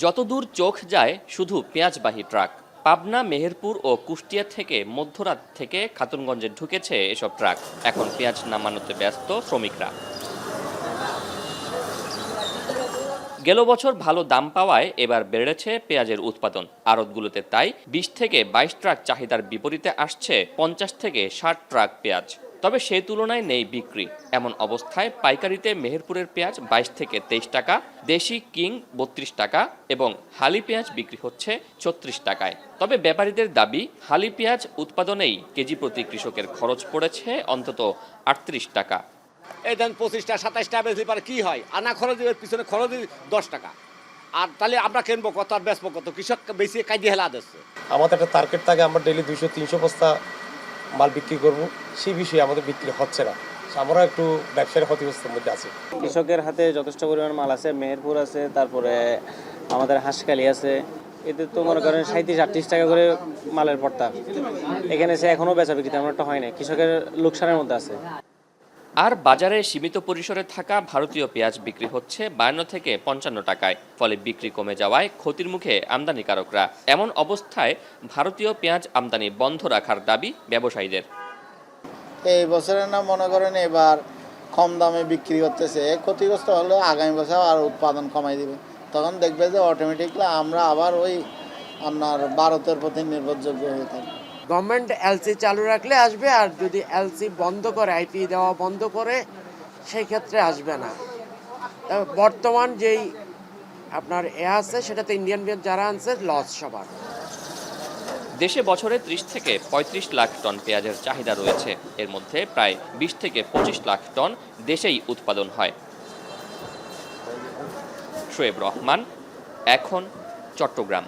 যতদূর চোখ যায় শুধু পেঁয়াজবাহী ট্রাক। পাবনা, মেহেরপুর ও কুষ্টিয়া থেকে মধ্যরাত থেকে খাতুনগঞ্জে ঢুকেছে এসব ট্রাক। এখন পেঁয়াজ নামানোতে ব্যস্ত শ্রমিকরা। গেল বছর ভালো দাম পাওয়ায় এবার বেড়েছে পেঁয়াজের উৎপাদন। আড়তগুলোতে তাই ২০ থেকে ২২ ট্রাক চাহিদার বিপরীতে আসছে ৫০ থেকে ৬০ ট্রাক পেঁয়াজ। তবে সেই তুলনায় নেই বিক্রি। এমন অবস্থায় পাইকারিতে মেহেরপুরের পেঁয়াজ ২২ থেকে ২৩ টাকা, দেশি কিং ৩২ টাকা এবং হালি পেঁয়াজ বিক্রি হচ্ছে ৩৬ টাকায়। তবে ব্যাপারীদের দাবি, হালি পেঁয়াজ উৎপাদনেই কেজি প্রতি কৃষকের খরচ পড়েছে অন্তত ৩৮ টাকা। এই দেন ২৫টা ২৭টা বেশি পারে কি হয়, আনা খরচের পিছনে খরচ ১০ টাকা। আর তাহলে আমরা কিনবো কত আর বেচবো কত? কৃষক বেশি কাজে হেলা দিচ্ছে। আমাদের একটা টার্গেট থাকে, আমরা ডেইলি ২০০-৩০০ বস্তা মাল বিক্রি করব, সেই বিষয়ে আমাদের বিক্রি হচ্ছে না। আমরা একটু ব্যবসায়ী ক্ষতিগ্রস্তের মধ্যে আছি। কৃষকের হাতে যথেষ্ট পরিমাণ মাল আছে, মেহেরপুর আছে, তারপরে আমাদের হাঁসখালি আছে। এতে তো মনে করেন ৩৭-৩৮ টাকা করে মালের পড়তা। এখানে সে এখনও বেচা বিক্রি তেমন একটা হয় না, কৃষকের লোকসানের মধ্যে আছে। আর বাজারে সীমিত পরিসরে থাকা ভারতীয় পেঁয়াজ বিক্রি হচ্ছে ৫২ থেকে ৫৫ টাকায়। ফলে বিক্রি কমে যাওয়ায় ক্ষতির মুখে আমদানিকারকরা। এমন অবস্থায় ভারতীয় পেঁয়াজ আমদানি বন্ধ রাখার দাবি ব্যবসায়ীদের। এই বছরে না মনে করেন এবার কম দামে বিক্রি করতেছে, ক্ষতিগ্রস্ত হলে আগামী বছর আর উৎপাদন কমাই দিবে। তখন দেখবে যে অটোমেটিকলি আমরা আবার ওই আপনার ভারতের প্রতি নির্ভরযোগ্য হয়ে থাকবে। গভর্নমেন্ট এলসি চালু রাখলে আসবে, আর যদি এলসি বন্ধ করে, আইপি দেওয়া বন্ধ করে, সেই ক্ষেত্রে আসবে না। বর্তমান যেই আপনার আছে সেটাতে ইন্ডিয়ান পেঁয়াজ যারা আনছে লস সবার। দেশে বছরে ৩০ থেকে ৩৫ লাখ টন পেঁয়াজের চাহিদা রয়েছে। এর মধ্যে প্রায় ২০ থেকে ২৫ লাখ টন দেশেই উৎপাদন হয়। শোয়েব রহমান, এখন, চট্টগ্রাম।